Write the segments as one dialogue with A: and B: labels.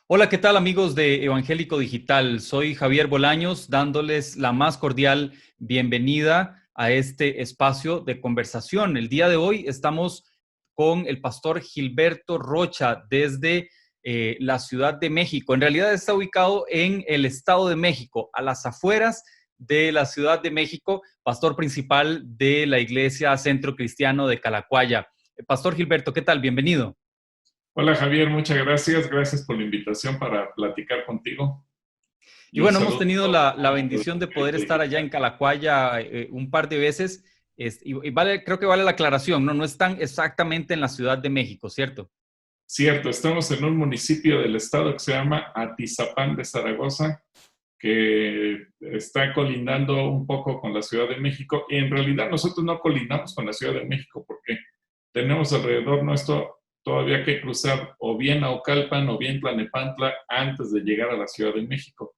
A: Hola, ¿qué tal amigos de Evangélico Digital? Soy Javier Bolaños, dándoles la más cordial bienvenida a este espacio de conversación. El día de hoy estamos con el pastor Gilberto Rocha desde la Ciudad de México. En realidad está ubicado en el Estado de México, a las afueras de la Ciudad de México, pastor principal de la Iglesia Centro Cristiano de Calacuaya. Pastor Gilberto, ¿qué tal? Bienvenido.
B: Hola Javier, muchas gracias. Gracias por la invitación para platicar contigo.
A: Y
B: Y un
A: bueno, hemos
B: saludo
A: tenido
B: a todo
A: la
B: el público de
A: bendición de poder
B: Evangélico
A: estar allá
B: Digital.
A: en Calacuaya un par de veces. Y vale, creo que vale la aclaración, ¿no? No están exactamente en la Ciudad de México, ¿cierto?
B: Cierto, estamos en un municipio del estado que se llama Atizapán de Zaragoza, que está colindando un poco con la Ciudad de México. Y en realidad nosotros no colindamos con la Ciudad de México porque tenemos alrededor nuestro todavía que cruzar o bien Naucalpan o bien Tlalnepantla antes de llegar a la Ciudad de México.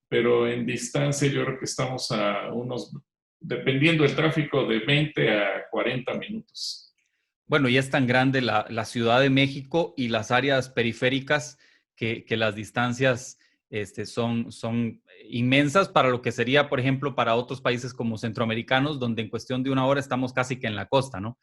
B: Pero en distancia yo creo que estamos a unos, dependiendo del tráfico, de 20 a 40 minutos.
A: Bueno, ya es tan grande la Ciudad de México y las áreas periféricas que las distancias son inmensas para lo que sería, por ejemplo, para otros países como centroamericanos, donde en cuestión de una hora estamos casi que en la costa, ¿no?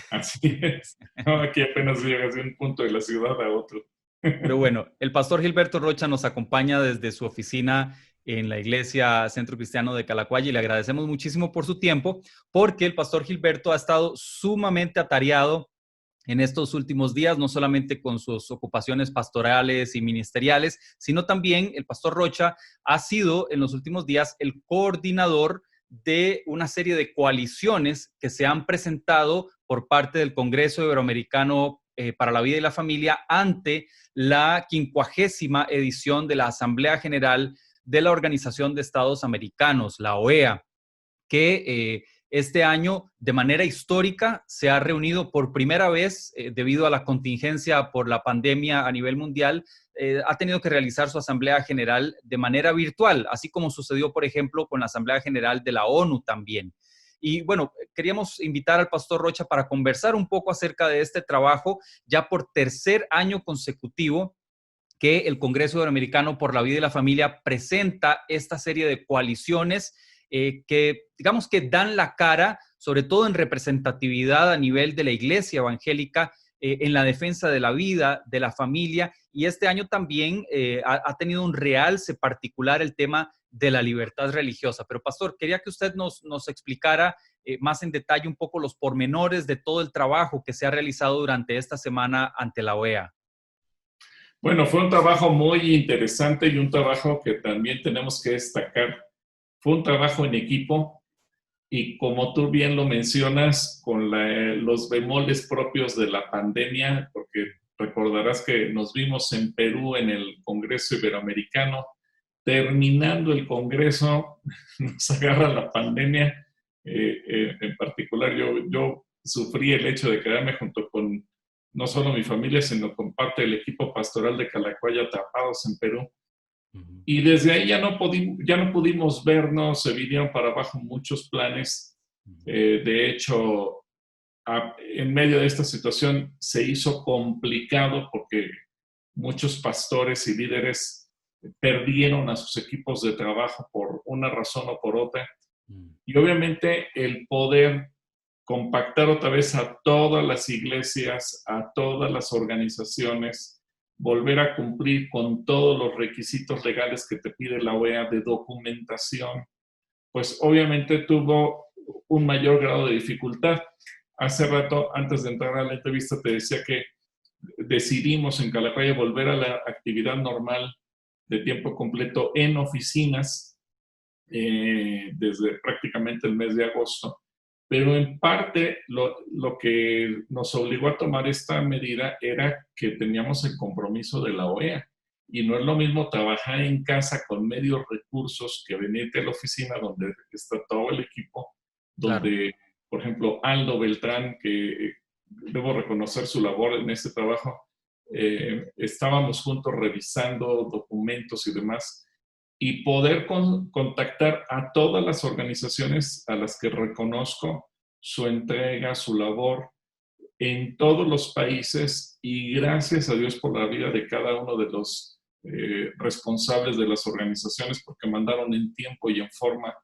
B: Así es. No, aquí apenas llegas de un punto de la ciudad a otro.
A: Pero bueno, el pastor Gilberto Rocha nos acompaña desde su oficina en la Iglesia Centro Cristiano de Calacuaya y le agradecemos muchísimo por su tiempo, porque el pastor Gilberto ha estado sumamente atareado en estos últimos días, no solamente con sus ocupaciones pastorales y ministeriales, sino también el pastor Rocha ha sido en los últimos días el coordinador de una serie de coaliciones que se han presentado por parte del Congreso Iberoamericano para la Vida y la Familia ante la 50ª edición de la Asamblea General de la Organización de Estados Americanos, la OEA, que este año de manera histórica se ha reunido por primera vez debido a la contingencia por la pandemia a nivel mundial. Ha tenido que realizar su Asamblea General de manera virtual, así como sucedió, por ejemplo, con la Asamblea General de la ONU también. Y bueno, queríamos invitar al pastor Rocha para conversar un poco acerca de este trabajo ya por tercer año consecutivo que el Congreso Iberoamericano por la Vida y la Familia presenta esta serie de coaliciones que, digamos que dan la cara, sobre todo en representatividad a nivel de la iglesia evangélica, en la defensa de la vida, de la familia, y este año también ha tenido un realce particular el tema de la libertad religiosa. Pero, pastor, quería que usted nos explicara más en detalle un poco los pormenores de todo el trabajo que se ha realizado durante esta semana ante la OEA.
B: Bueno, fue un trabajo muy interesante y un trabajo que también tenemos que destacar. Fue un trabajo en equipo y como tú bien lo mencionas, con los bemoles propios de la pandemia, porque recordarás que nos vimos en Perú en el Congreso Iberoamericano. Terminando el Congreso, nos agarra la pandemia. En particular, yo sufrí el hecho de quedarme junto con no solo mi familia, sino con parte del equipo pastoral de Calacuaya atrapados en Perú.
A: Uh -huh.
B: Y desde ahí ya no pudimos vernos, se vinieron para abajo muchos planes.
A: Uh -huh.
B: De hecho, en medio de esta situación se hizo complicado porque muchos pastores y líderes perdieron a sus equipos de trabajo por una razón o por otra. Y obviamente el poder compactar otra vez a todas las iglesias, a todas las organizaciones, volver a cumplir con todos los requisitos legales que te pide la OEA de documentación, pues obviamente tuvo un mayor grado de dificultad. Hace rato, antes de entrar a la entrevista, te decía que decidimos en Calacuaya volver a la actividad normal de tiempo completo en oficinas desde prácticamente el mes de agosto. Pero en parte lo que nos obligó a tomar esta medida era que teníamos el compromiso de la OEA. Y no es lo mismo trabajar en casa con medios recursos que venirte a la oficina donde está todo el equipo,
A: Claro.
B: donde, por ejemplo, Aldo Beltrán, que debo reconocer su labor en este trabajo, estábamos juntos revisando documentos y demás, y poder contactar a todas las organizaciones a las que reconozco su entrega, su labor en todos los países, y gracias a Dios por la vida de cada uno de los responsables de las organizaciones porque mandaron en tiempo y en forma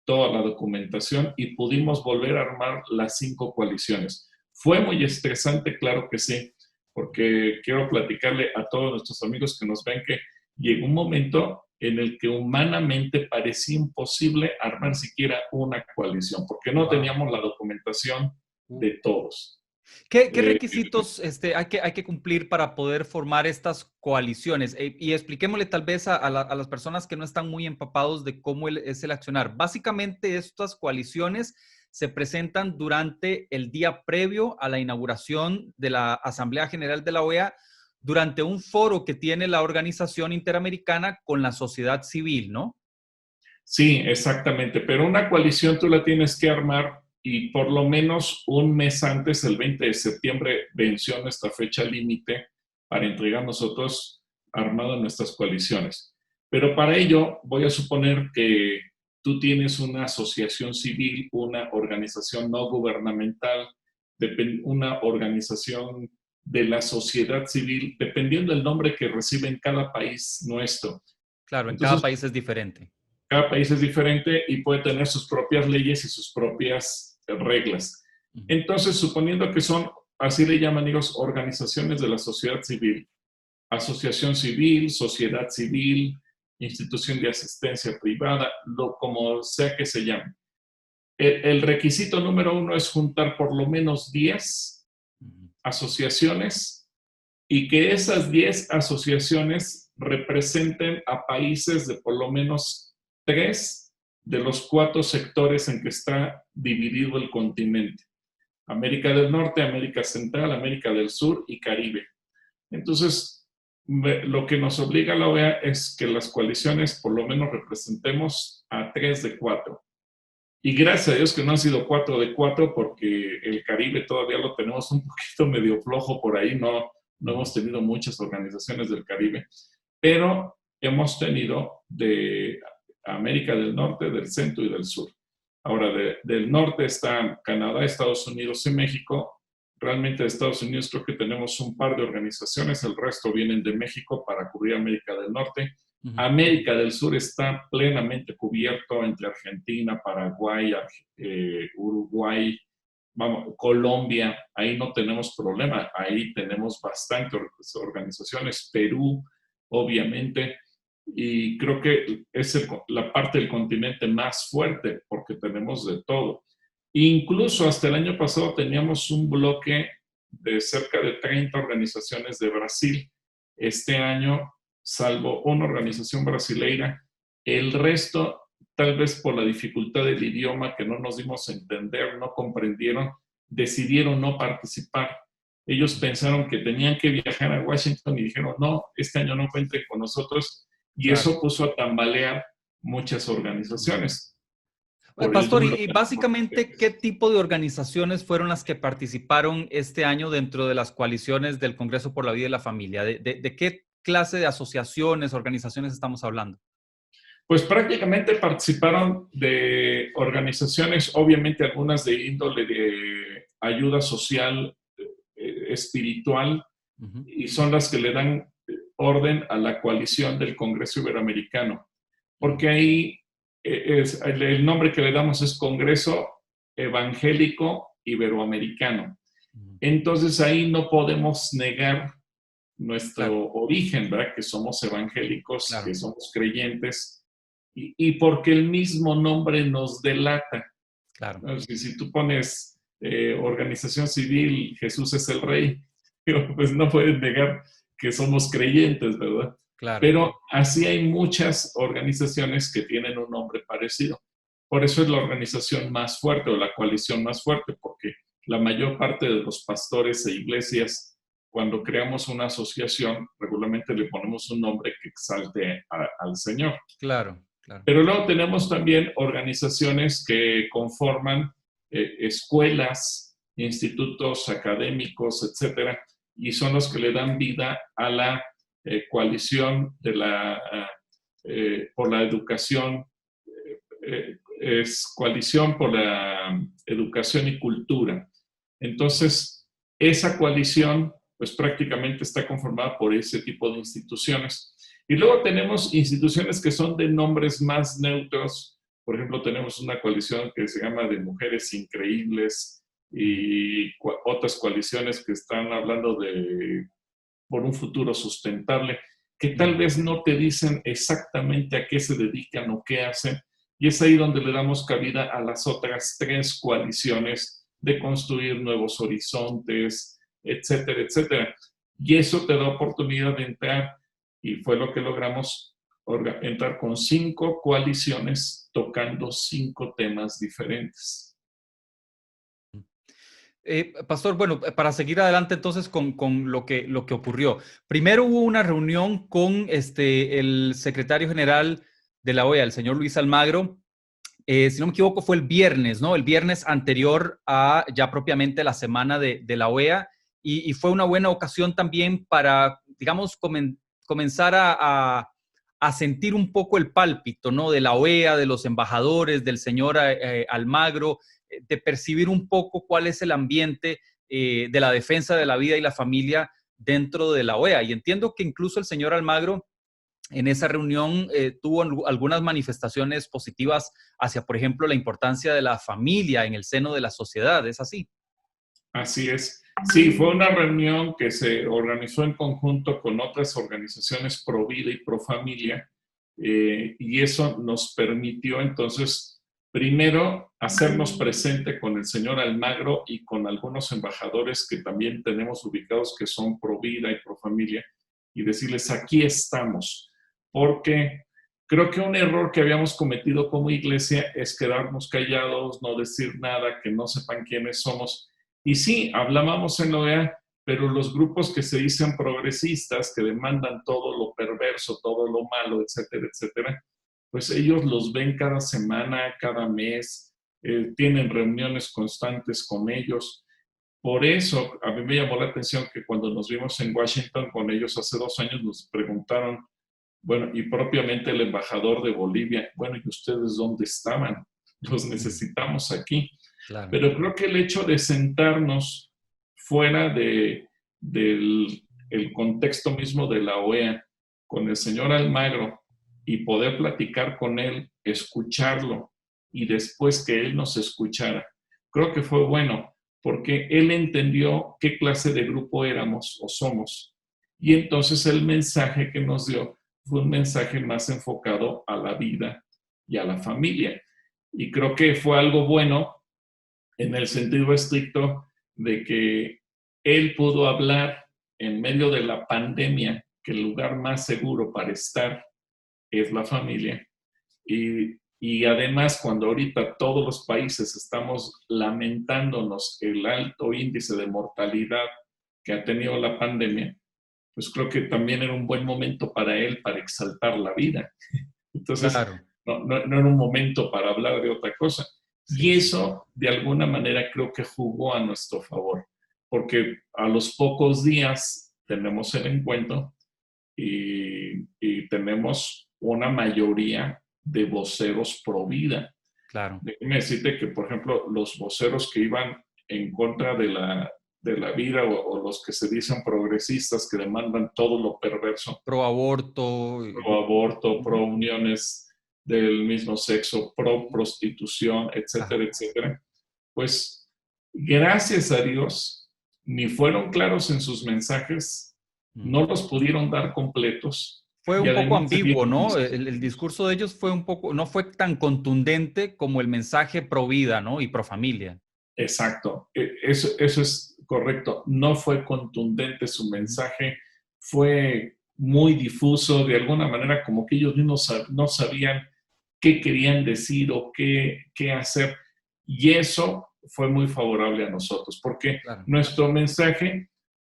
B: toda la documentación y pudimos volver a armar las 5 coaliciones. Fue muy estresante, claro que sí, porque quiero platicarle a todos nuestros amigos que nos ven que llegó un momento en el que humanamente parecía imposible armar siquiera una coalición, porque no teníamos la documentación de todos.
A: ¿Qué requisitos hay que cumplir para poder formar estas coaliciones? Y expliquémosle tal vez a las personas que no están muy empapados de cómo es el accionar. Básicamente, estas coaliciones se presentan durante el día previo a la inauguración de la Asamblea General de la OEA, durante un foro que tiene la Organización Interamericana con la sociedad civil, ¿no?
B: Sí, exactamente, pero una coalición tú la tienes que armar y por lo menos un mes antes, el 20 de septiembre, venció nuestra fecha límite para entregar nosotros armado nuestras coaliciones. Pero para ello voy a suponer que tú tienes una asociación civil, una organización no gubernamental, una organización de la sociedad civil, dependiendo del nombre que recibe en cada país nuestro.
A: Claro, en cada
B: Entonces,
A: país es diferente.
B: cada país es diferente y puede tener sus propias leyes y sus propias reglas. Entonces, suponiendo que son, así le llaman ellos, organizaciones de la sociedad civil, asociación civil, sociedad civil, institución de asistencia privada, como sea que se llame. El requisito número 1 es juntar por lo menos 10 asociaciones y que esas 10 asociaciones representen a países de por lo menos 3 de los 4 sectores en que está dividido el continente. América del Norte, América Central, América del Sur y Caribe. Entonces, lo que nos obliga a la OEA es que las coaliciones por lo menos representemos a 3 de 4. Y gracias a Dios que no han sido 4 de 4 porque el Caribe todavía lo tenemos un poquito medio flojo por ahí, no hemos tenido muchas organizaciones del Caribe, pero hemos tenido de América del Norte, del Centro y del Sur. Ahora, del norte están Canadá, Estados Unidos y México. Realmente de Estados Unidos creo que tenemos un par de organizaciones, el resto vienen de México para cubrir América del Norte. América del Sur está plenamente cubierto entre Argentina, Paraguay, Uruguay, Colombia, ahí no tenemos problema, ahí tenemos bastantes organizaciones, Perú, obviamente, y creo que es la parte del continente más fuerte porque tenemos de todo. Incluso hasta el año pasado teníamos un bloque de cerca de 30 organizaciones de Brasil. Este año, salvo una organización brasileira, el resto, tal vez por la dificultad del idioma que no nos dimos a entender, no comprendieron, decidieron no participar. Ellos pensaron que tenían que viajar a Washington y dijeron, no, este año no cuenten con nosotros. Y claro, eso puso a tambalear muchas organizaciones.
A: Pastor, y básicamente, ¿qué tipo de organizaciones fueron las que participaron este año dentro de las coaliciones del Congreso por la Vida y la Familia? ¿De qué clase de asociaciones, organizaciones estamos hablando?
B: Pues prácticamente participaron de organizaciones, obviamente algunas de índole de ayuda social, espiritual, y son las que le dan orden a la coalición del Congreso Iberoamericano. Porque ahí el nombre que le damos es Congreso Evangélico Iberoamericano. Entonces ahí no podemos negar nuestro origen, ¿verdad? Que somos evangélicos, que somos creyentes, y porque el mismo nombre nos delata. Claro. Si tú pones organización civil, Jesús es el Rey, pues no puedes negar que somos creyentes, ¿verdad? Claro. Pero así hay muchas organizaciones que tienen un nombre parecido. Por eso es la organización más fuerte o la coalición más fuerte, porque la mayor parte de los pastores e iglesias, cuando creamos una asociación, regularmente le ponemos un nombre que exalte al Señor.
A: Claro, claro.
B: Pero luego tenemos también organizaciones que conforman escuelas, institutos académicos, etcétera, y son los que le dan vida a la coalición de por la educación, es coalición por la educación y cultura. Entonces, esa coalición pues prácticamente está conformada por ese tipo de instituciones. Y luego tenemos instituciones que son de nombres más neutros. Por ejemplo, tenemos una coalición que se llama de Mujeres Increíbles y otras coaliciones que están hablando de por un futuro sustentable, que tal vez no te dicen exactamente a qué se dedican o qué hacen. Y es ahí donde le damos cabida a las otras 3 coaliciones de construir nuevos horizontes, etcétera, etcétera. Y eso te da oportunidad de entrar, y fue lo que logramos, entrar con 5 coaliciones tocando 5 temas diferentes.
A: Pastor, bueno, para seguir adelante entonces con lo que ocurrió. Primero hubo una reunión con el secretario general de la OEA, el señor Luis Almagro. Si no me equivoco, fue el viernes, ¿no? El viernes anterior a ya propiamente la semana de la OEA. Y fue una buena ocasión también para, digamos, comenzar a sentir un poco el pálpito, ¿no? De la OEA, de los embajadores, del señor Almagro, de percibir un poco cuál es el ambiente de la defensa de la vida y la familia dentro de la OEA. Y entiendo que incluso el señor Almagro en esa reunión tuvo algunas manifestaciones positivas hacia, por ejemplo, la importancia de la familia en el seno de la sociedad. ¿Es así?
B: Así es. Sí, fue una reunión que se organizó en conjunto con otras organizaciones pro vida y pro familia, y eso nos permitió entonces, primero, hacernos presente con el señor Almagro y con algunos embajadores que también tenemos ubicados que son pro vida y pro familia, y decirles, aquí estamos, porque creo que un error que habíamos cometido como iglesia es quedarnos callados, no decir nada, que no sepan quiénes somos. Y sí, hablábamos en la OEA, pero los grupos que se dicen progresistas, que demandan todo lo perverso, todo lo malo, etcétera, etcétera, pues ellos los ven cada semana, cada mes, tienen reuniones constantes con ellos. Por eso, a mí me llamó la atención que cuando nos vimos en Washington con ellos hace 2 años, nos preguntaron, bueno, y propiamente el embajador de Bolivia, bueno, ¿y ustedes dónde estaban? Los necesitamos aquí.
A: Claro.
B: Pero creo que el hecho de sentarnos fuera del el contexto mismo de la OEA con el señor Almagro y poder platicar con él, escucharlo y después que él nos escuchara, creo que fue bueno porque él entendió qué clase de grupo éramos o somos. Y entonces el mensaje que nos dio fue un mensaje más enfocado a la vida y a la familia. Y creo que fue algo bueno en el sentido estricto de que él pudo hablar en medio de la pandemia, que el lugar más seguro para estar es la familia. Y además, cuando ahorita todos los países estamos lamentándonos el alto índice de mortalidad que ha tenido la pandemia, pues creo que también era un buen momento para él para exaltar la vida. Entonces,
A: Claro.
B: no era un momento para hablar de otra cosa.
A: Sí.
B: Y eso, de alguna manera, creo que jugó a nuestro favor, porque a los pocos días tenemos el encuentro y tenemos una mayoría de voceros pro vida.
A: Claro.
B: Déjeme decirte que, por ejemplo, los voceros que iban en contra de la vida o los que se dicen progresistas que demandan todo lo perverso.
A: Pro aborto.
B: Pro aborto, pro uniones del mismo sexo, pro prostitución, etcétera, etcétera. Pues gracias a Dios, ni fueron claros en sus mensajes, no los pudieron dar completos.
A: Fue un poco ambiguo, ¿no?
B: El
A: El discurso de ellos fue un poco, no fue tan contundente como el mensaje pro vida, ¿no? Y pro familia.
B: Exacto, eso es correcto. No fue contundente su mensaje, fue muy difuso, de alguna manera como que ellos mismos no sabían qué querían decir o qué hacer. Y eso fue muy favorable a nosotros, porque nuestro mensaje,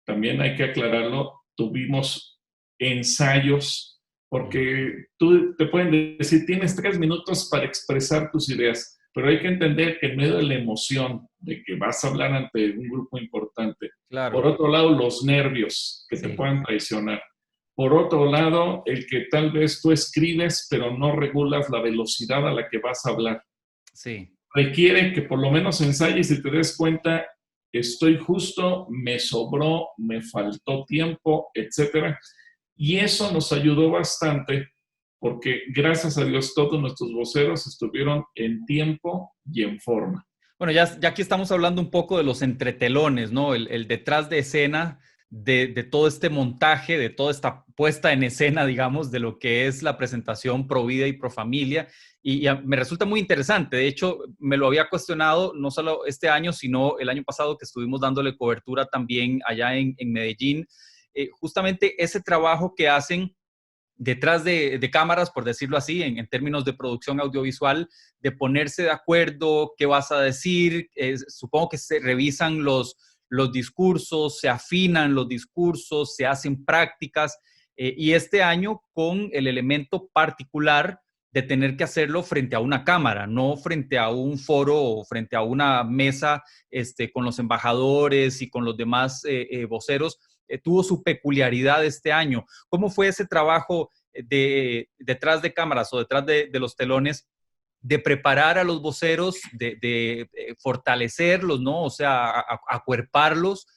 B: también hay que aclararlo, tuvimos ensayos, porque tú te pueden decir, tienes 3 minutos para expresar tus ideas, pero hay que entender que en medio de la emoción de que vas a hablar ante un grupo importante, por otro lado, los nervios que te puedan traicionar. Por otro lado, el que tal vez tú escribes, pero no regulas la velocidad a la que vas a hablar.
A: Sí.
B: Requiere que por lo menos ensayes y te des cuenta, estoy justo, me sobró, me faltó tiempo, etcétera. Y eso nos ayudó bastante porque, gracias a Dios, todos nuestros voceros estuvieron en tiempo y en forma.
A: Bueno, ya aquí estamos hablando un poco de los entretelones, ¿no? El detrás de escena de todo este montaje, de toda esta puesta en escena, digamos, de lo que es la presentación Pro Vida y Pro Familia. Y me resulta muy interesante. De hecho, me lo había cuestionado no solo este año, sino el año pasado que estuvimos dándole cobertura también allá en Medellín. Justamente ese trabajo que hacen detrás de cámaras, por decirlo así, en términos de producción audiovisual, de ponerse de acuerdo, qué vas a decir. Supongo que se revisan los discursos, se afinan los discursos, se hacen prácticas, y este año con el elemento particular de tener que hacerlo frente a una cámara, no frente a un foro o frente a una mesa con los embajadores y con los demás voceros. Tuvo su peculiaridad este año. ¿Cómo fue ese trabajo detrás de cámaras o detrás de los telones de preparar a los voceros, de fortalecerlos, ¿no? O sea, acuerparlos,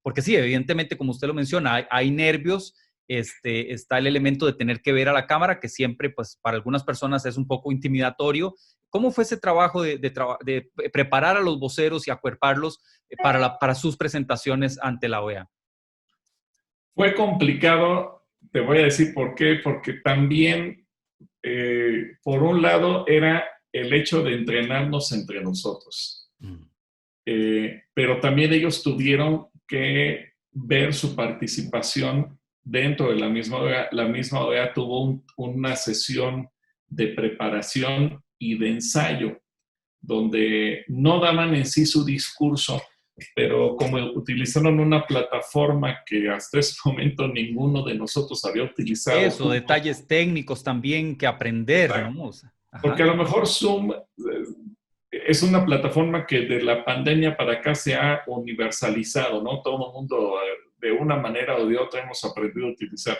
A: porque sí, evidentemente, como usted lo menciona, hay nervios, está el elemento de tener que ver a la cámara, que siempre, pues, para algunas personas es un poco intimidatorio. ¿Cómo fue ese trabajo de preparar a los voceros y acuerparlos para sus presentaciones ante la OEA?
B: Fue complicado, te voy a decir por qué, porque también, por un lado, era el hecho de entrenarnos entre nosotros. Pero también ellos tuvieron que ver su participación dentro de la misma OEA. La misma OEA tuvo una sesión de preparación y de ensayo, donde no daban en sí su discurso, pero como utilizaron una plataforma que hasta ese momento ninguno de nosotros había utilizado.
A: Eso, detalles técnicos también que aprender,
B: Exacto.
A: ¿no? O sea,
B: porque a lo mejor Zoom es una plataforma que de la pandemia para acá se ha universalizado, ¿no? Todo el mundo de una manera o de otra hemos aprendido a utilizar.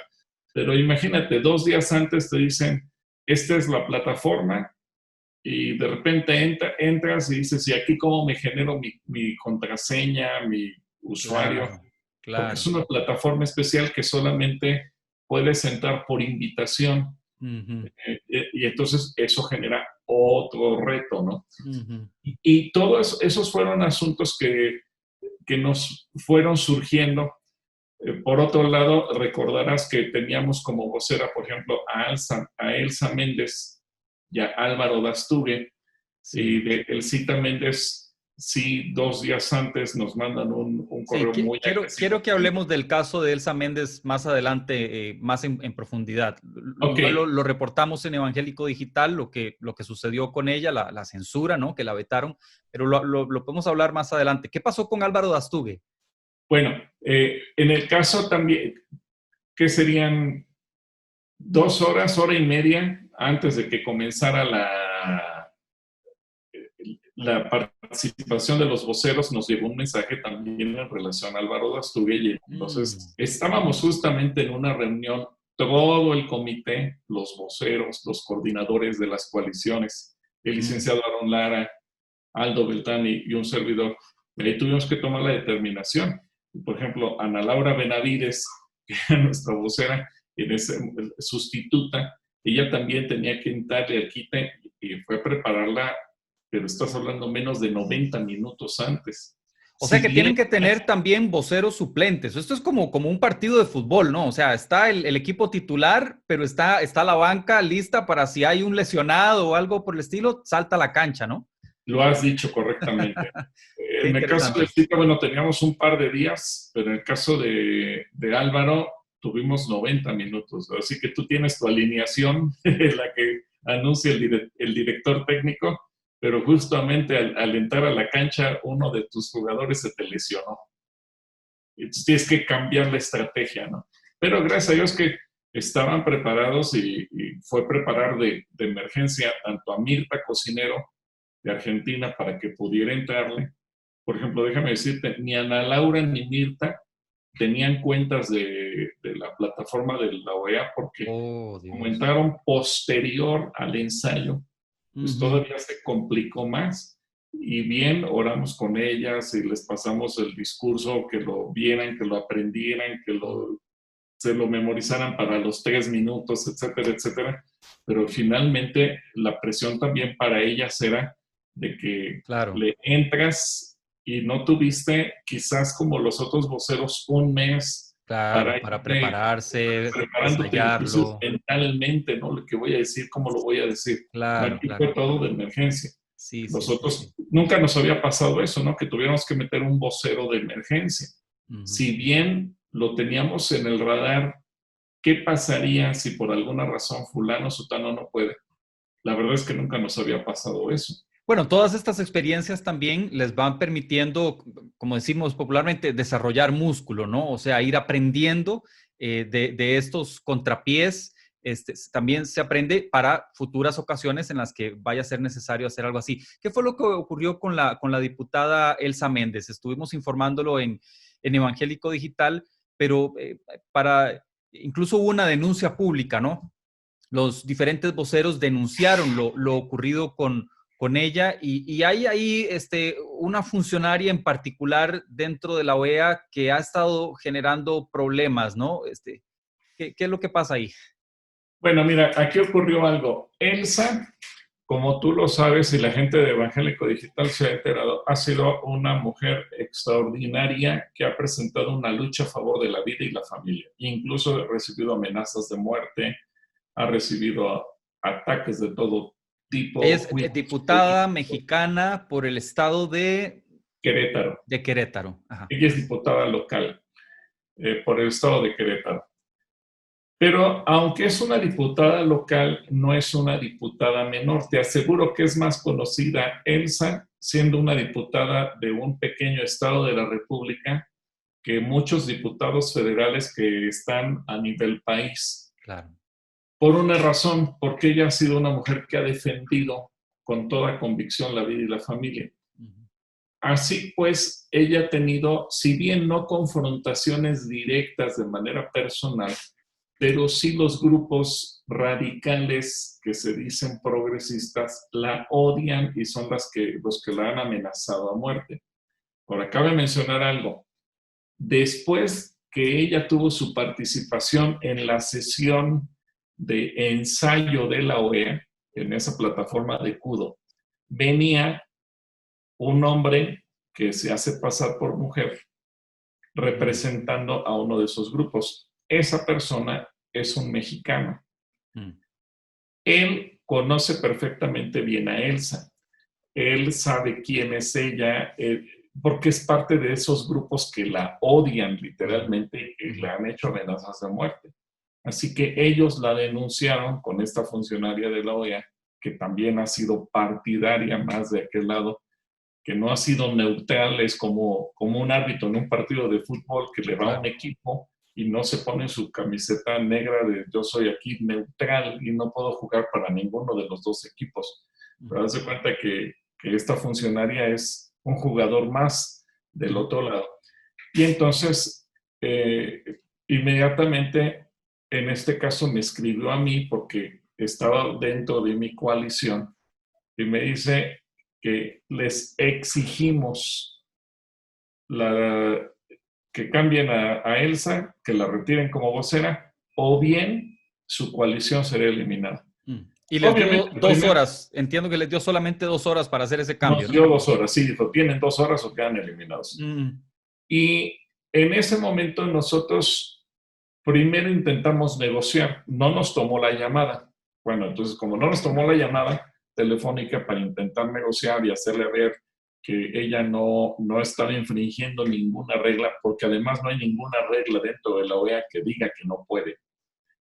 B: Pero imagínate, 2 días antes te dicen, esta es la plataforma, y de repente entras y dices, ¿y aquí cómo me genero mi contraseña, mi usuario?
A: claro,
B: Porque
A: claro.
B: es una plataforma especial que solamente puedes entrar por invitación.
A: Uh-huh,
B: Y entonces eso genera otro reto, ¿no?
A: uh-huh.
B: Y todos esos fueron asuntos que nos fueron surgiendo. Por otro lado, recordarás que teníamos como vocera, por ejemplo, a Elsa Méndez y a Álvaro Dastugue, y
A: Sí.
B: de Elcita Méndez, sí, 2 días antes nos mandan un
A: Sí,
B: correo muy
A: quiero
B: agresivo.
A: que hablemos del caso de Elsa Méndez más adelante, más en profundidad.
B: Ok,
A: Igual lo reportamos en Evangélico Digital, lo que sucedió con ella, la censura, ¿no? Que la vetaron, pero lo podemos hablar más adelante. ¿Qué pasó con Álvaro Dastugue?
B: bueno, en el caso también, que serían 2 horas, hora y media antes de que comenzara la participación de los voceros, nos llegó un mensaje también en relación a Álvaro Dastugue, y entonces estábamos justamente en una reunión, todo el comité, los voceros, los coordinadores de las coaliciones, el licenciado Aaron Lara, Aldo Beltrán y un servidor, y ahí tuvimos que tomar la determinación. Por ejemplo, Ana Laura Benavides, que era nuestra vocera, en ese, sustituta, ella también tenía que entrarle al quite y fue prepararla, pero estás hablando menos de 90 minutos antes.
A: O sea
B: Si
A: que
B: bien,
A: tienen que tener también voceros suplentes. Esto es como un partido de fútbol, ¿no? O sea, está el equipo titular, pero está la banca lista para si hay un lesionado o algo por el estilo, salta a la cancha, ¿no?
B: lo has dicho correctamente.
A: Qué
B: En el caso de
A: interesante.
B: Tita, bueno, teníamos un par de días, pero en el caso de Álvaro, tuvimos 90 minutos. Así que tú tienes tu alineación, la que anuncia el director técnico, pero justamente al entrar a la cancha, uno de tus jugadores se te lesionó. Entonces tienes que cambiar la estrategia, ¿no? Pero gracias a Dios que estaban preparados, y fue preparar de emergencia tanto a Mirta Cocinero de Argentina para que pudiera entrarle. Por ejemplo, déjame decirte, ni Ana Laura ni Mirta tenían cuentas de la plataforma de la OEA, porque
A: Oh,
B: como
A: Dios.
B: entraron posterior al ensayo, pues
A: Ujú.
B: todavía se complicó más. Y bien, oramos con ellas y les pasamos el discurso, que lo vieran, que lo aprendieran, que lo se lo memorizaran para los 3 minutos, etcétera, etcétera. Pero finalmente la presión también para ellas era de que
A: Claro,
B: le entras y no tuviste quizás como los otros voceros un mes
A: claro,
B: para
A: para
B: irte
A: prepararse,
B: preparándote incluso
A: ensayarlo.
B: mentalmente, ¿no? Lo que voy a decir, cómo lo voy a decir. No,
A: Claro,
B: aquí fue
A: claro.
B: todo de emergencia.
A: Sí, sí, sí, sí.
B: Nosotros, nunca nos había pasado eso, ¿no? Que tuviéramos que meter un vocero de emergencia.
A: Ujú.
B: Si bien lo teníamos en el radar, ¿qué pasaría si por alguna razón fulano o sutano no puede? La verdad es que nunca nos había pasado eso.
A: Bueno, todas estas experiencias también les van permitiendo, como decimos popularmente, desarrollar músculo, ¿no? O sea, ir aprendiendo de estos contrapiés. También se aprende para futuras ocasiones en las que vaya a ser necesario hacer algo así. ¿Qué fue lo que ocurrió con la diputada Elsa Méndez? Estuvimos informándolo en Evangélico Digital, pero incluso hubo una denuncia pública, ¿no? Los diferentes voceros denunciaron lo ocurrido con ella y hay ahí una funcionaria en particular dentro de la OEA que ha estado generando problemas, ¿no? ¿Qué es lo que pasa ahí?
B: Bueno, mira, aquí ocurrió algo. Elsa, como tú lo sabes y la gente de Evangélico Digital se ha enterado, ha sido una mujer extraordinaria que ha presentado una lucha a favor de la vida y la familia. Incluso ha recibido amenazas de muerte, ha recibido ataques de todo
A: Ella
B: tipo,
A: es
B: juicios
A: diputada
B: políticos.
A: mexicana por el estado
B: Querétaro.
A: de Querétaro. Ajá.
B: Ella es diputada local por el estado de Querétaro. Pero aunque es una diputada local, no es una diputada menor. Te aseguro que es más conocida Elsa siendo una diputada de un pequeño estado de la República que muchos diputados federales que están a nivel país.
A: Claro.
B: Por una razón, porque ella ha sido una mujer que ha defendido con toda convicción la vida y la familia.
A: Uh-huh.
B: Así pues, ella ha tenido, si bien no confrontaciones directas de manera personal, pero sí los grupos radicales que se dicen progresistas la odian y son los que la han amenazado a muerte. Ahora, cabe mencionar algo. Después que ella tuvo su participación en la sesión de ensayo de la OEA, en esa plataforma de CUDO, venía un hombre que se hace pasar por mujer representando a uno de esos grupos. Esa persona es un mexicano. Él conoce perfectamente bien a Elsa. Él sabe quién es ella, porque es parte de esos grupos que la odian literalmente y le han hecho amenazas de muerte. Así que ellos la denunciaron con esta funcionaria de la OEA, que también ha sido partidaria más de aquel lado, que no ha sido neutral, es como un árbitro en un partido de fútbol que le va a un
A: Claro.
B: equipo y no se pone su camiseta negra de yo soy aquí neutral y no puedo jugar para ninguno de los dos equipos. Pero haz de cuenta que esta funcionaria es un jugador más del otro lado. Y entonces, inmediatamente, en este caso me escribió a mí porque estaba dentro de mi coalición y me dice que les exigimos que cambien a Elsa, que la retiren como vocera, o bien su coalición será eliminada.
A: Y les dio
B: Obviamente,
A: 2 horas. Entiendo que les dio solamente 2 horas para hacer ese cambio,
B: nos
A: ¿no?
B: dio 2 horas, sí, dijo, tienen 2 horas o quedan eliminados.
A: Mm.
B: Y en ese momento nosotros primero intentamos negociar, no nos tomó la llamada. Bueno, entonces como no nos tomó la llamada telefónica para intentar negociar y hacerle ver que ella no estaba infringiendo ninguna regla, porque además no hay ninguna regla dentro de la OEA que diga que no puede.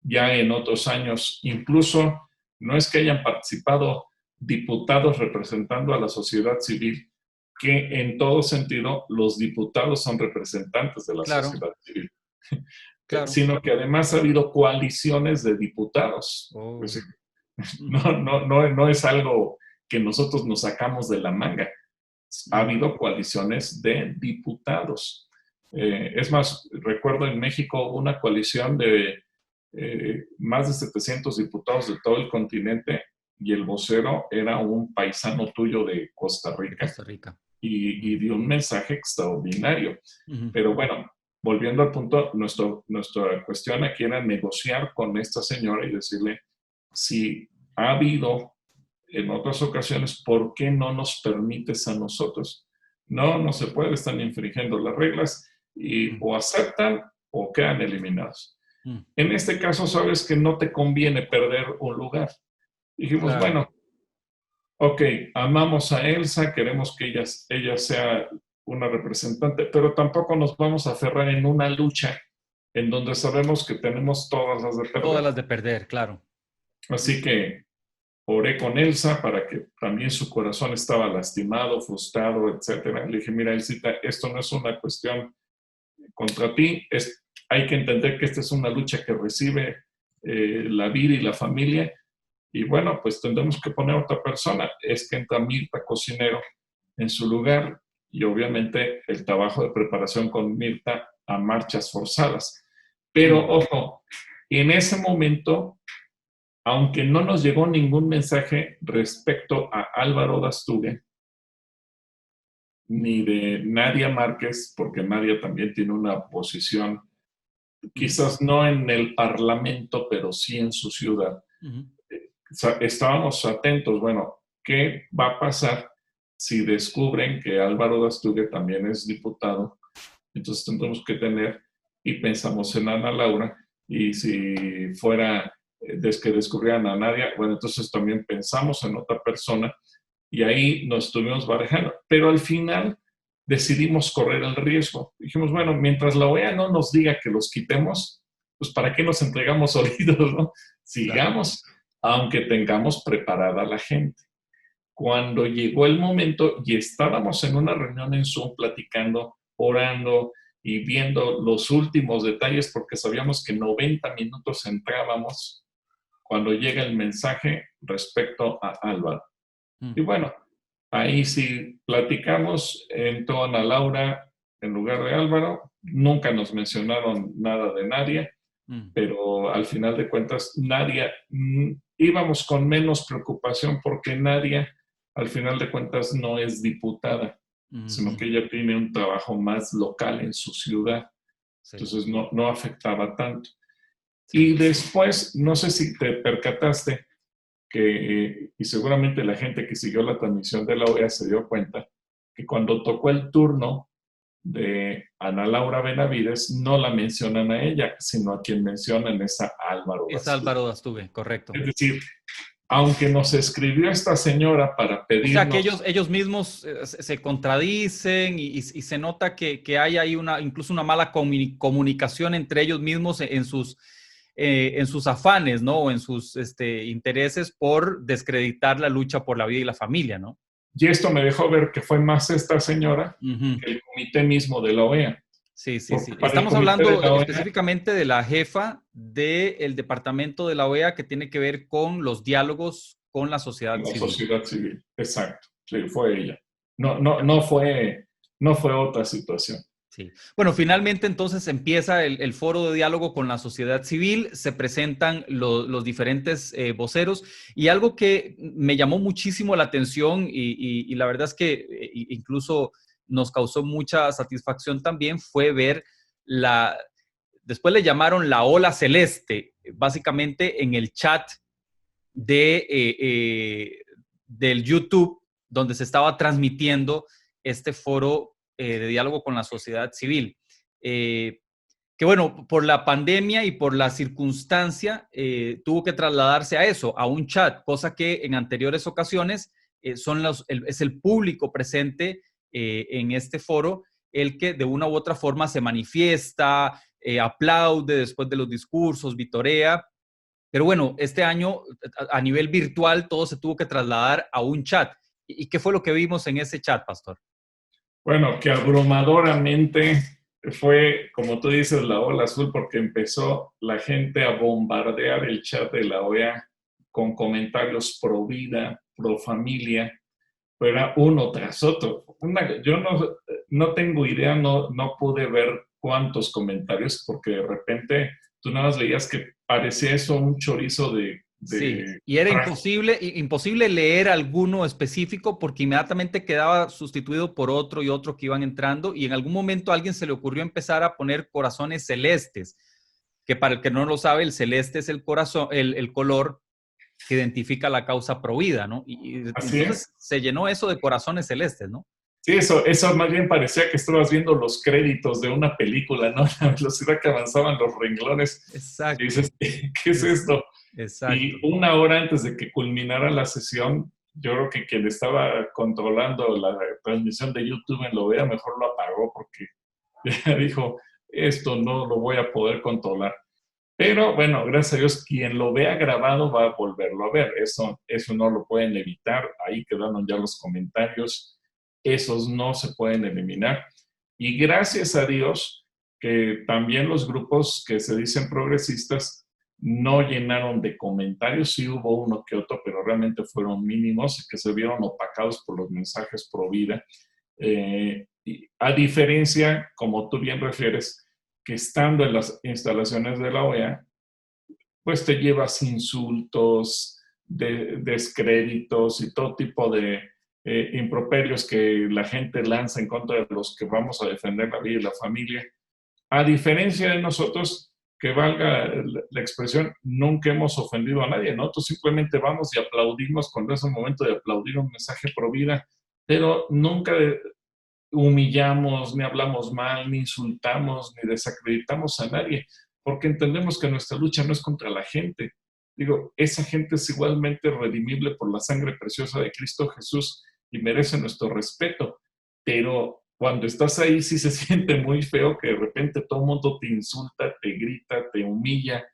B: Ya en otros años, incluso no es que hayan participado diputados representando a la sociedad civil, que en todo sentido los diputados son representantes de la
A: Claro,
B: sociedad civil,
A: claro.
B: sino que además ha habido coaliciones de diputados.
A: Oh.
B: Es decir, no es algo que nosotros nos sacamos de la manga. Ha habido coaliciones de diputados. Es más, recuerdo en México una coalición de más de 700 diputados de todo el continente y el vocero era un paisano tuyo de Costa
A: De
B: Rica
A: Costa Rica.
B: y dio un mensaje extraordinario.
A: Uh-huh.
B: Pero bueno, volviendo al punto, nuestra cuestión aquí era negociar con esta señora y decirle si ha habido en otras ocasiones, ¿por qué no nos permites a nosotros? No, no se puede, están infringiendo las reglas y o aceptan o quedan eliminados. En este caso, sabes que no te conviene perder un lugar. Dijimos,
A: Claro.
B: bueno, ok, amamos a Elsa, queremos que ella sea una representante, pero tampoco nos vamos a aferrar en una lucha en donde sabemos que tenemos todas las de
A: Todas
B: perder.
A: las de perder, claro.
B: Así que oré con Elsa para que también su corazón estaba lastimado, frustrado, etcétera. Le dije, mira, Elsita, esto no es una cuestión contra ti, hay que entender que esta es una lucha que recibe la vida y la familia, y bueno, pues tendremos que poner a otra persona. Es que entra Mirta Cocinero en su lugar, y obviamente el trabajo de preparación con Mirta a marchas forzadas. Pero ojo, en ese momento, aunque no nos llegó ningún mensaje respecto a Álvaro Dastugue, ni de Nadia Márquez, porque Nadia también tiene una posición, quizás no en el Parlamento, pero sí en su ciudad. Estábamos atentos, bueno, ¿qué va a pasar si descubren que Álvaro Dastugue también es diputado? Entonces tendremos que tener, y pensamos en Ana Laura, y si fuera que descubrieran a Nadia, bueno, entonces también pensamos en otra persona, y ahí nos estuvimos barajando. Pero al final decidimos correr el riesgo. Dijimos, bueno, mientras la OEA no nos diga que los quitemos, pues ¿para qué nos entregamos solitos, no? Sigamos, aunque tengamos preparada la gente. Cuando llegó el momento y estábamos en una reunión en Zoom platicando, orando y viendo los últimos detalles, porque sabíamos que 90 minutos entrábamos, cuando llega el mensaje respecto a Álvaro. Y bueno, ahí sí platicamos, entró Ana Laura en lugar de Álvaro, nunca nos mencionaron nada de Nadia, pero al final de cuentas Nadia, íbamos con menos preocupación porque Nadia al final de cuentas no es diputada, sino que ella tiene un trabajo más local en su ciudad, entonces no afectaba tanto. Y después, no sé si te percataste, y seguramente la gente que siguió la transmisión de la OEA se dio cuenta, que cuando tocó el turno de Ana Laura Benavides, no la mencionan a ella, sino a quien mencionan es a Álvaro Dastugue.
A: Es Álvaro Dastugue, correcto.
B: Es decir, aunque nos escribió esta señora para pedirnos...
A: O sea, que ellos mismos se contradicen y se nota que hay ahí incluso una mala comunicación entre ellos mismos en sus afanes, ¿no? O en sus intereses por descreditar la lucha por la vida y la familia, ¿no?
B: Y esto me dejó ver que fue más esta señora que el comité mismo de la OEA.
A: Sí. Estamos hablando específicamente de la jefa del departamento de la OEA que tiene que ver con los diálogos con la sociedad civil.
B: La sociedad civil, exacto. Sí, fue ella. No fue otra situación.
A: Sí. Bueno, finalmente entonces empieza el foro de diálogo con la sociedad civil, se presentan los diferentes voceros y algo que me llamó muchísimo la atención y la verdad es que incluso nos causó mucha satisfacción también fue ver después le llamaron la ola celeste, básicamente en el chat del YouTube donde se estaba transmitiendo este foro de diálogo con la sociedad civil. Que bueno, por la pandemia y por la circunstancia, tuvo que trasladarse a eso, a un chat, cosa que en anteriores ocasiones es el público presente en este foro el que de una u otra forma se manifiesta, aplaude después de los discursos, vitorea. Pero bueno, este año a nivel virtual todo se tuvo que trasladar a un chat. ¿Y qué fue lo que vimos en ese chat, Pastor?
B: Bueno, que abrumadoramente fue, como tú dices, la ola azul, porque empezó la gente a bombardear el chat de la OEA con comentarios pro vida, pro familia, pero era uno tras otro. Yo no tengo idea, no pude ver cuántos comentarios, porque de repente tú nada más veías que parecía eso un chorizo de
A: Sí,
B: de
A: y era
B: práctica.
A: imposible leer alguno específico porque inmediatamente quedaba sustituido por otro y otro que iban entrando y en algún momento a alguien se le ocurrió empezar a poner corazones celestes, que para el que no lo sabe, el celeste es el corazón, el color que identifica la causa provida, ¿no? Y
B: Así es.
A: entonces se llenó eso de corazones celestes, ¿no?
B: Sí, eso más bien parecía que estabas viendo los créditos de una película, ¿no? La velocidad que avanzaban los renglones. Y
A: Exacto,
B: dices, ¿qué es
A: es,
B: esto?
A: exacto.
B: Y una hora antes de que culminara la sesión, yo creo que quien estaba controlando la transmisión de YouTube en Lo Vea mejor lo apagó porque ya dijo, esto no lo voy a poder controlar. Pero bueno, gracias a Dios, quien lo vea grabado va a volverlo a ver. Eso no lo pueden evitar. Ahí quedaron ya los comentarios. Esos no se pueden eliminar. Y gracias a Dios que también los grupos que se dicen progresistas no llenaron de comentarios. Sí hubo uno que otro, pero realmente fueron mínimos y que se vieron opacados por los mensajes pro vida. A diferencia, como tú bien refieres, que estando en las instalaciones de la OEA, pues te llevas insultos, descréditos y todo tipo de improperios que la gente lanza en contra de los que vamos a defender la vida y la familia. A diferencia de nosotros, que valga la expresión, nunca hemos ofendido a nadie. Nosotros simplemente vamos y aplaudimos cuando es el momento de aplaudir un mensaje pro vida, pero nunca humillamos, ni hablamos mal, ni insultamos, ni desacreditamos a nadie, porque entendemos que nuestra lucha no es contra la gente. Digo, esa gente es igualmente redimible por la sangre preciosa de Cristo Jesús y merece nuestro respeto, pero cuando estás ahí sí se siente muy feo que de repente todo el mundo te insulta, te grita, te humilla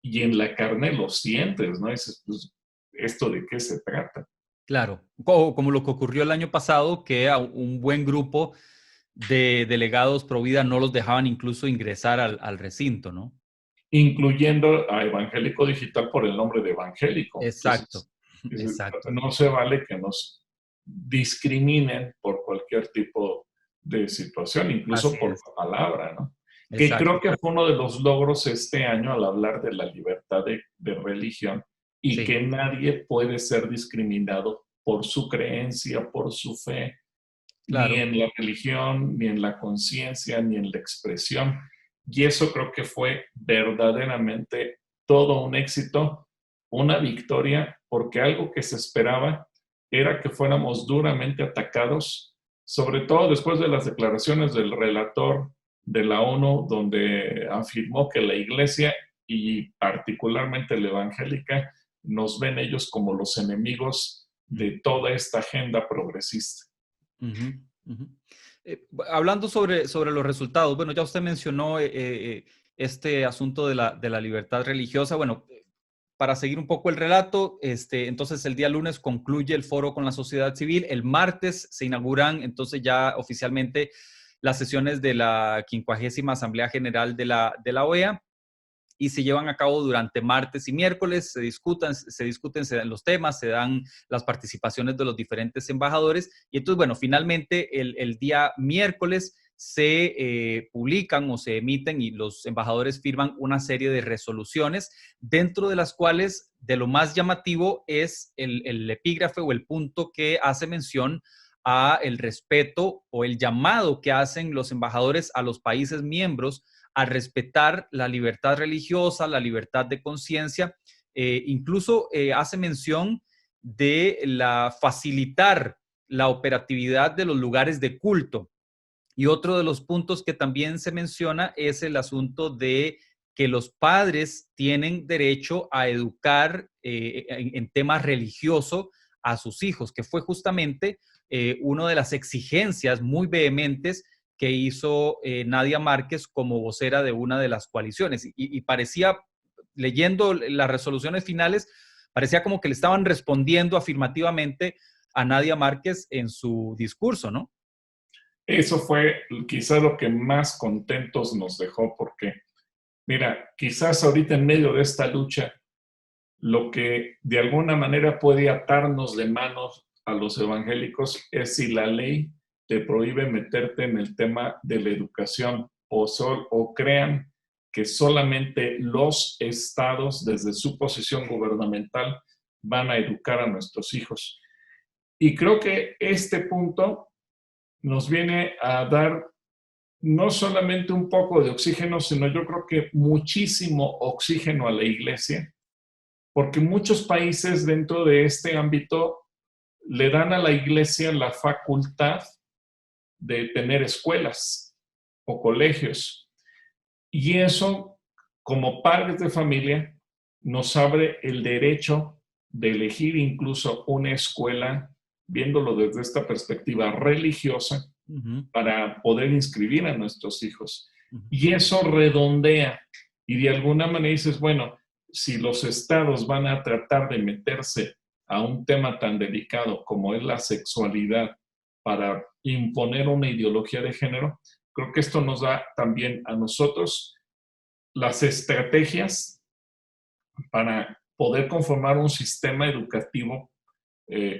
B: y en la carne lo sientes, ¿no? Dices, pues, ¿esto de qué se trata?
A: Claro, como lo que ocurrió el año pasado, que a un buen grupo de delegados pro vida no los dejaban incluso ingresar al recinto, ¿no?
B: Incluyendo a Evangélico Digital por el nombre de Evangélico.
A: Exacto,
B: Entonces,
A: exacto.
B: no se vale que nos discriminen por cualquier tipo de situación, incluso
A: Así
B: por
A: es,
B: la palabra, ¿no? Que creo
A: exacto.
B: que fue uno de los logros este año al hablar de la libertad de religión y
A: Sí,
B: que nadie puede ser discriminado por su creencia, por su fe, ni
A: claro.
B: en la religión, ni en la conciencia, ni en la expresión. Y eso creo que fue verdaderamente todo un éxito, una victoria, porque algo que se esperaba era que fuéramos duramente atacados, sobre todo después de las declaraciones del relator de la ONU, donde afirmó que la iglesia y particularmente la evangélica nos ven ellos como los enemigos de toda esta agenda progresista.
A: Ujú, ujú. Hablando sobre los resultados, bueno, ya usted mencionó este asunto de la libertad religiosa. Bueno, para seguir un poco el relato, entonces el día lunes concluye el foro con la sociedad civil. El martes se inauguran entonces ya oficialmente las sesiones de la 50ª Asamblea General de la OEA y se llevan a cabo durante martes y miércoles, se dan los temas, se dan las participaciones de los diferentes embajadores y entonces, bueno, finalmente el día miércoles se publican o se emiten y los embajadores firman una serie de resoluciones, dentro de las cuales de lo más llamativo es el epígrafe o el punto que hace mención a el respeto o el llamado que hacen los embajadores a los países miembros a respetar la libertad religiosa, la libertad de conciencia, incluso hace mención de la facilitar la operatividad de los lugares de culto. Y otro de los puntos que también se menciona es el asunto de que los padres tienen derecho a educar en temas religiosos a sus hijos, que fue justamente una de las exigencias muy vehementes que hizo Nadia Márquez como vocera de una de las coaliciones. Y parecía, leyendo las resoluciones finales, parecía como que le estaban respondiendo afirmativamente a Nadia Márquez en su discurso, ¿no?
B: Eso fue quizás lo que más contentos nos dejó, porque, mira, quizás ahorita en medio de esta lucha, lo que de alguna manera puede atarnos de manos a los evangélicos es si la ley te prohíbe meterte en el tema de la educación o crean que solamente los estados, desde su posición gubernamental, van a educar a nuestros hijos. Y creo que este punto nos viene a dar no solamente un poco de oxígeno, sino yo creo que muchísimo oxígeno a la iglesia, porque muchos países dentro de este ámbito le dan a la iglesia la facultad de tener escuelas o colegios. Y eso, como padres de familia, nos abre el derecho de elegir incluso una escuela, viéndolo desde esta perspectiva religiosa, para poder inscribir a nuestros hijos. Y eso redondea. Y de alguna manera dices, bueno, si los estados van a tratar de meterse a un tema tan delicado como es la sexualidad para imponer una ideología de género, creo que esto nos da también a nosotros las estrategias para poder conformar un sistema educativo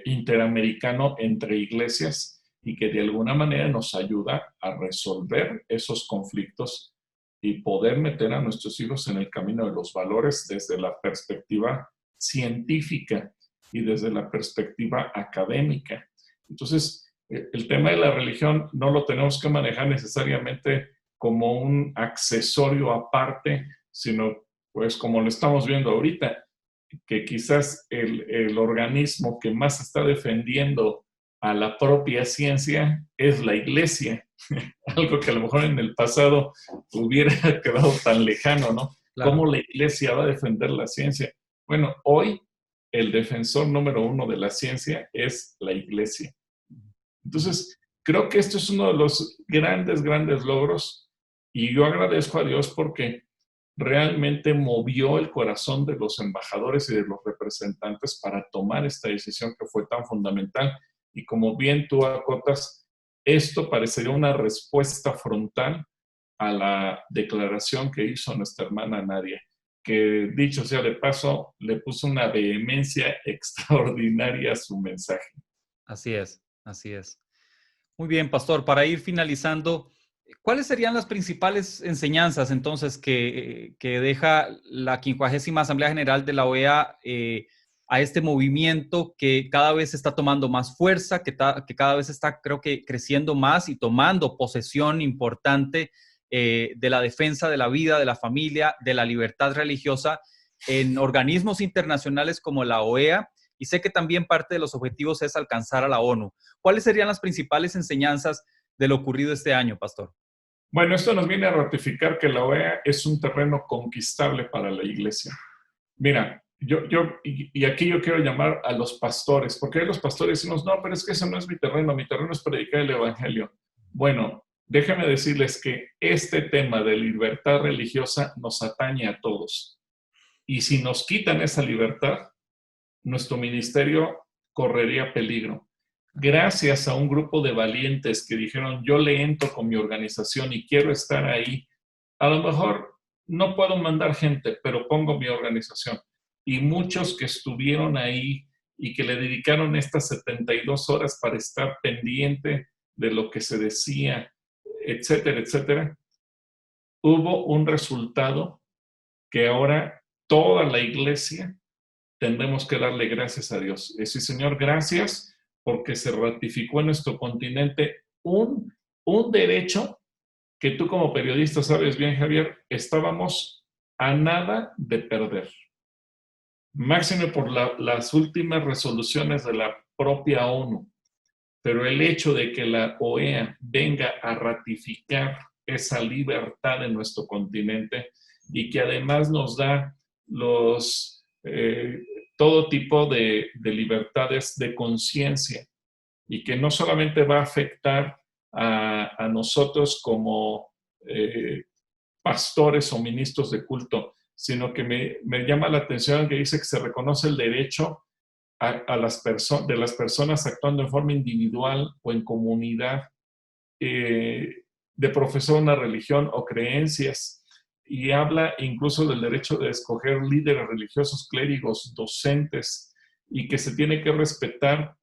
B: interamericano entre iglesias y que de alguna manera nos ayuda a resolver esos conflictos y poder meter a nuestros hijos en el camino de los valores desde la perspectiva científica y desde la perspectiva académica. Entonces, el tema de la religión no lo tenemos que manejar necesariamente como un accesorio aparte, sino pues como lo estamos viendo ahorita, que quizás el organismo que más está defendiendo a la propia ciencia es la iglesia, algo que a lo mejor en el pasado hubiera quedado tan lejano, ¿no? Claro. ¿Cómo la iglesia va a defender la ciencia? Bueno, hoy el defensor número uno de la ciencia es la iglesia. Entonces, creo que esto es uno de los grandes logros y yo agradezco a Dios porque realmente movió el corazón de los embajadores y de los representantes para tomar esta decisión que fue tan fundamental. Y como bien tú acotas, esto parecería una respuesta frontal a la declaración que hizo nuestra hermana Nadia, que dicho sea de paso, le puso una vehemencia extraordinaria a su mensaje.
A: Así es, así es. Muy bien, pastor, para ir finalizando, ¿cuáles serían las principales enseñanzas entonces que deja la 50ª Asamblea General de la OEA a este movimiento que cada vez está tomando más fuerza, que cada vez está, creo que, creciendo más y tomando posesión importante de la defensa de la vida, de la familia, de la libertad religiosa en organismos internacionales como la OEA? Y sé que también parte de los objetivos es alcanzar a la ONU. ¿Cuáles serían las principales enseñanzas de lo ocurrido este año, pastor?
B: Bueno, esto nos viene a ratificar que la OEA es un terreno conquistable para la iglesia. Mira, y aquí yo quiero llamar a los pastores, porque los pastores decimos, no, pero es que ese no es mi terreno es predicar el evangelio. Bueno, déjenme decirles que este tema de libertad religiosa nos atañe a todos. Y si nos quitan esa libertad, nuestro ministerio correría peligro. Gracias a un grupo de valientes que dijeron, yo le entro con mi organización y quiero estar ahí. A lo mejor no puedo mandar gente, pero pongo mi organización. Y muchos que estuvieron ahí y que le dedicaron estas 72 horas para estar pendiente de lo que se decía, etcétera, etcétera, hubo un resultado que ahora toda la iglesia tendremos que darle gracias a Dios. Sí, Señor, gracias porque se ratificó en nuestro continente un derecho que tú como periodista sabes bien, Javier, estábamos a nada de perder. Máximo por las últimas resoluciones de la propia ONU. Pero el hecho de que la OEA venga a ratificar esa libertad en nuestro continente y que además nos da todo tipo de libertades de conciencia y que no solamente va a afectar a nosotros como pastores o ministros de culto, sino que me llama la atención que dice que se reconoce el derecho de las personas actuando en forma individual o en comunidad de profesar una religión o creencias, y habla incluso del derecho de escoger líderes religiosos, clérigos, docentes, y que se tiene que respetar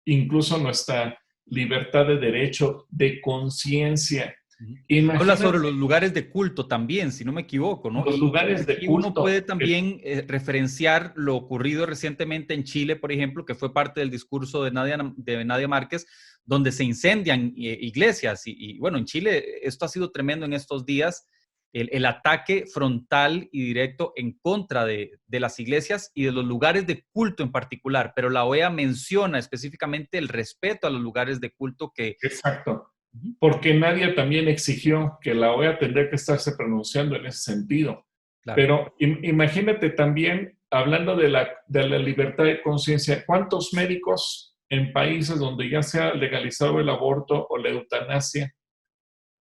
B: incluso nuestra libertad de derecho de conciencia.
A: Ujú. Habla sobre
B: Imagínate
A: los lugares de culto también, si no me equivoco, ¿no?
B: los
A: Y
B: lugares de
A: aquí uno
B: culto.
A: puede también referenciar lo ocurrido recientemente en Chile, por ejemplo, que fue parte del discurso de Nadia Márquez, donde se incendian iglesias. Bueno, en Chile esto ha sido tremendo en estos días, el ataque frontal y directo en contra de las iglesias y de los lugares de culto en particular, pero la OEA menciona específicamente el respeto a los lugares de culto que...
B: Exacto.
A: Ujú.
B: Porque nadie también exigió que la OEA tendría que estarse pronunciando en ese sentido.
A: Claro.
B: Pero imagínate también, hablando de la libertad de conciencia, ¿cuántos médicos en países donde ya se ha legalizado el aborto o la eutanasia,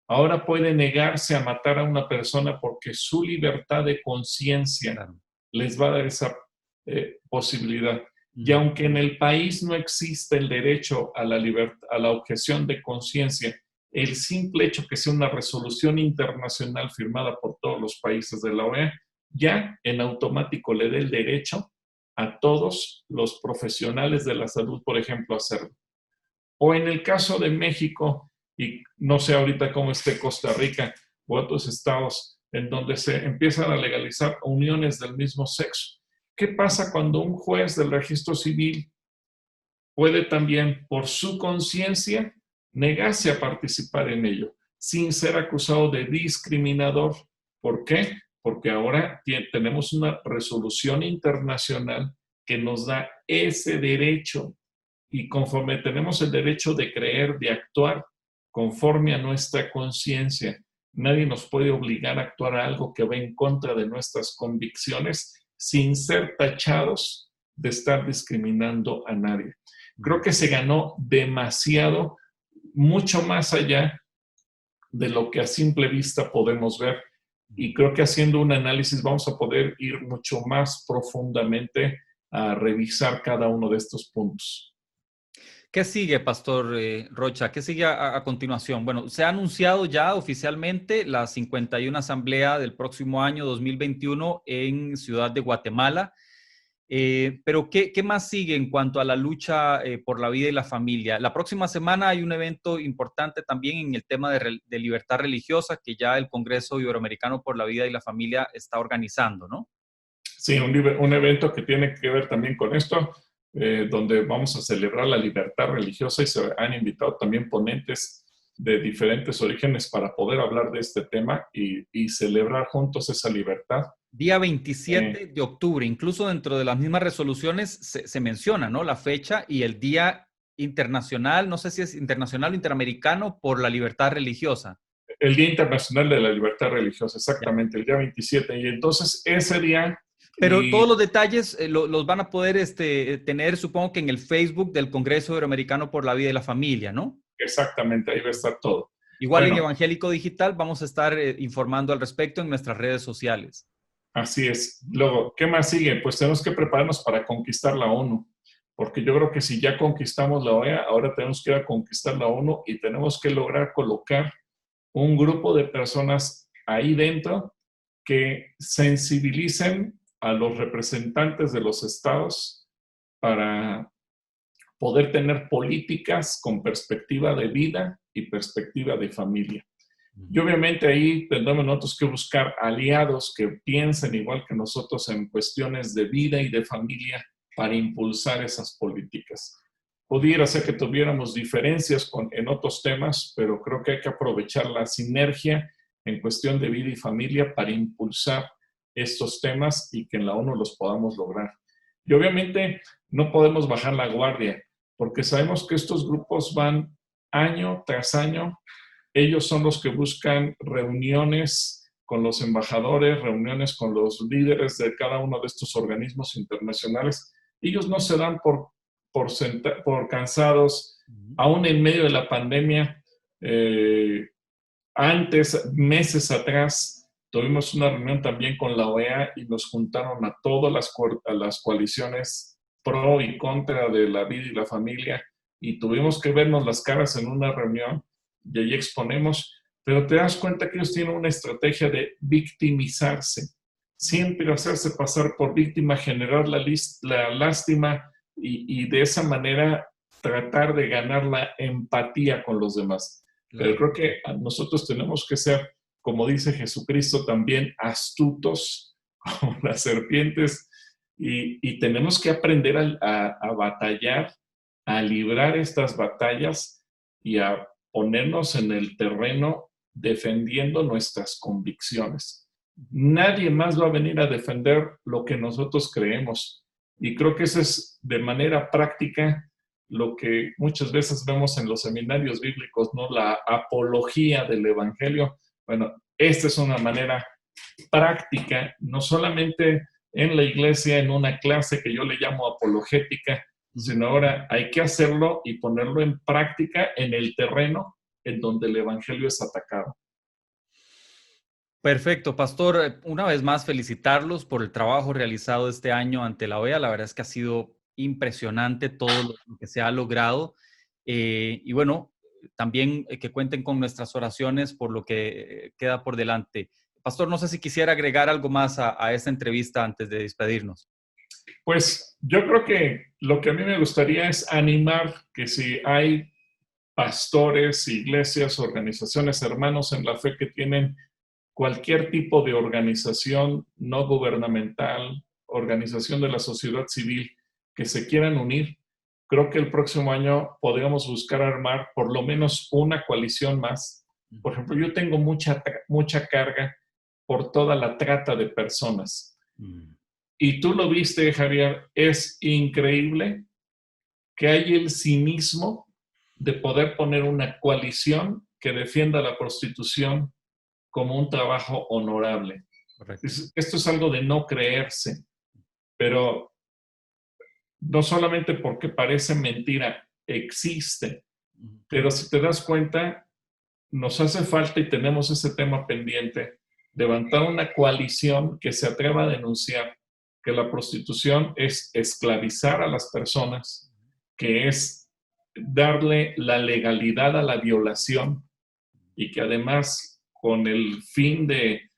B: ahora pueden negarse a matar a una persona porque su libertad de conciencia
A: Claro.
B: les va a dar esa posibilidad? Y
A: Ujú.
B: aunque en el país no existe el derecho a la libertad, a la objeción de conciencia, el simple hecho que sea una resolución internacional firmada por todos los países de la OEA, ya en automático le da el derecho a todos los profesionales de la salud, por ejemplo, a hacerlo. O en el caso de México, y no sé ahorita cómo esté Costa Rica o otros estados en donde se empiezan a legalizar uniones del mismo sexo. ¿Qué pasa cuando un juez del registro civil puede también, por su conciencia, negarse a participar en ello, sin ser acusado de discriminador? ¿Por qué? Porque ahora tenemos una resolución internacional que nos da ese derecho, y conforme tenemos el derecho de creer, de actuar conforme a nuestra conciencia, nadie nos puede obligar a actuar a algo que va en contra de nuestras convicciones sin ser tachados de estar discriminando a nadie. Creo que se ganó demasiado, mucho más allá de lo que a simple vista podemos ver. Y creo que haciendo un análisis vamos a poder ir mucho más profundamente a revisar cada uno de estos puntos.
A: ¿Qué sigue, Pastor Rocha? ¿Qué sigue a continuación? Bueno, se ha anunciado ya oficialmente la 51 Asamblea del próximo año 2021 en Ciudad de Guatemala. Pero ¿qué más sigue en cuanto a la lucha por la vida y la familia? La próxima semana hay un evento importante también en el tema de libertad religiosa que ya el Congreso Iberoamericano por la Vida y la Familia está organizando, ¿no?
B: Sí, un evento que tiene que ver también con esto, donde vamos a celebrar la libertad religiosa y se han invitado también ponentes de diferentes orígenes para poder hablar de este tema y celebrar juntos esa libertad.
A: Día 27 de octubre, incluso dentro de las mismas resoluciones se menciona, ¿no? La fecha y el Día Internacional, no sé si es internacional o interamericano, por la libertad religiosa.
B: El Día Internacional de la Libertad Religiosa, exactamente, el día 27. Y entonces ese día...
A: Pero
B: Y
A: todos los detalles los van a poder tener, supongo que en el Facebook del Congreso Iberoamericano por la Vida y la Familia, ¿no?
B: exactamente, ahí va a estar todo.
A: Igual en
B: Bueno,
A: Evangélico Digital vamos a estar informando al respecto en nuestras redes sociales.
B: así es. Luego, ¿qué más sigue? Pues tenemos que prepararnos para conquistar la ONU, porque yo creo que si ya conquistamos la OEA, ahora tenemos que ir a conquistar la ONU y tenemos que lograr colocar un grupo de personas ahí dentro que sensibilicen a los representantes de los estados para poder tener políticas con perspectiva de vida y perspectiva de familia. Y obviamente ahí tendremos nosotros que buscar aliados que piensen igual que nosotros en cuestiones de vida y de familia para impulsar esas políticas. Pudiera ser que tuviéramos diferencias en otros temas, pero creo que hay que aprovechar la sinergia en cuestión de vida y familia para impulsar estos temas y que en la ONU los podamos lograr. Y obviamente no podemos bajar la guardia, porque sabemos que estos grupos van año tras año. Ellos son los que buscan reuniones con los embajadores, reuniones con los líderes de cada uno de estos organismos internacionales. Ellos no se dan por cansados, aún en medio de la pandemia. Antes, meses atrás, tuvimos una reunión también con la OEA y nos juntaron a todas las coaliciones pro y contra de la vida y la familia y tuvimos que vernos las caras en una reunión y ahí exponemos, pero te das cuenta que ellos tienen una estrategia de victimizarse, siempre hacerse pasar por víctima, generar la lástima y de esa manera tratar de ganar la empatía con los demás. Pero
A: Claro.
B: creo que nosotros tenemos que ser, como dice Jesucristo, también astutos como las serpientes y tenemos que aprender a batallar, a librar estas batallas y a ponernos en el terreno defendiendo nuestras convicciones. Nadie más va a venir a defender lo que nosotros creemos. Y creo que eso es de manera práctica lo que muchas veces vemos en los seminarios bíblicos, ¿no? La apología del evangelio. Bueno, esta es una manera práctica, no solamente en la iglesia, en una clase que yo le llamo apologética, sino ahora hay que hacerlo y ponerlo en práctica en el terreno en donde el evangelio es atacado.
A: Perfecto, Pastor. Una vez más, felicitarlos por el trabajo realizado este año ante la OEA. La verdad es que ha sido impresionante todo lo que se ha logrado. Y bueno, también que cuenten con nuestras oraciones por lo que queda por delante. Pastor, no sé si quisiera agregar algo más a esta entrevista antes de despedirnos.
B: Pues yo creo que lo que a mí me gustaría es animar que si hay pastores, iglesias, organizaciones, hermanos en la fe que tienen cualquier tipo de organización no gubernamental, organización de la sociedad civil que se quieran unir, creo que el próximo año podríamos buscar armar por lo menos una coalición más. Por ejemplo, yo tengo mucha carga por toda la trata de personas. Y tú lo viste, Javier, es increíble que hay el cinismo de poder poner una coalición que defienda la prostitución como un trabajo honorable.
A: Correcto.
B: Esto es algo de no creerse, pero no solamente porque parece mentira, existe. Pero si te das cuenta, nos hace falta y tenemos ese tema pendiente, levantar una coalición que se atreva a denunciar que la prostitución es esclavizar a las personas, que es darle la legalidad a la violación y que además con el fin de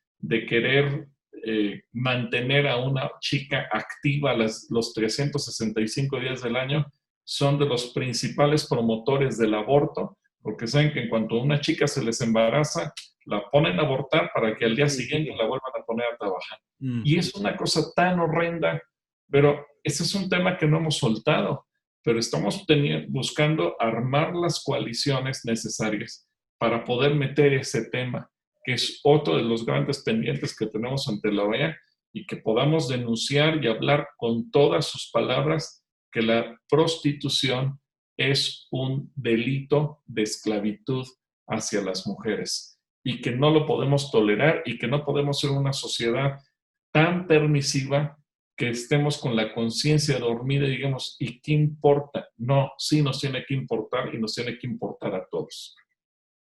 B: querer mantener a una chica activa los 365 días del año, son de los principales promotores del aborto, porque saben que en cuanto a una chica se les embaraza, la ponen a abortar para que al día siguiente la vuelvan a poner a trabajar. Y es una cosa tan horrenda, pero ese es un tema que no hemos soltado, pero estamos buscando armar las coaliciones necesarias para poder meter ese tema, que es otro de los grandes pendientes que tenemos ante la OEA, y que podamos denunciar y hablar con todas sus palabras que la prostitución es un delito de esclavitud hacia las mujeres y que no lo podemos tolerar y que no podemos ser una sociedad tan permisiva que estemos con la conciencia dormida y digamos, ¿y qué importa? No, sí nos tiene que importar y nos tiene que importar a todos.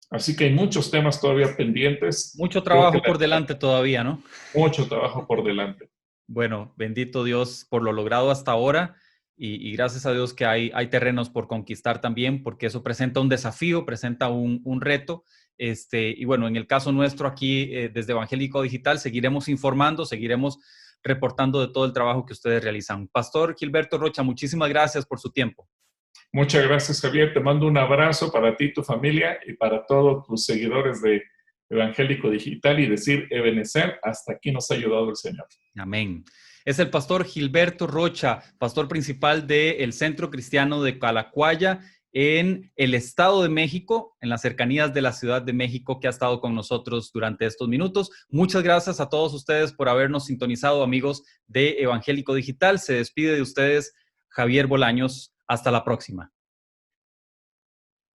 B: Así que hay muchos temas todavía pendientes.
A: Mucho trabajo por delante todavía, ¿no?
B: Mucho trabajo por delante.
A: Bueno, bendito Dios por lo logrado hasta ahora y gracias a Dios que hay terrenos por conquistar también, porque eso presenta un desafío, presenta un reto. Y bueno, en el caso nuestro aquí, desde Evangélico Digital, seguiremos informando, seguiremos reportando de todo el trabajo que ustedes realizan. Pastor Gilberto Rocha, muchísimas gracias por su tiempo.
B: Muchas gracias, Javier. Te mando un abrazo para ti, tu familia y para todos tus seguidores de Evangélico Digital y decir, Ebenezer, hasta aquí nos ha ayudado el Señor.
A: Amén. Es el pastor Gilberto Rocha, pastor principal del Centro Cristiano de Calacuaya en el Estado de México, en las cercanías de la Ciudad de México, que ha estado con nosotros durante estos minutos. Muchas gracias a todos ustedes por habernos sintonizado, amigos de Evangélico Digital. Se despide de ustedes Javier Bolaños. Hasta la próxima.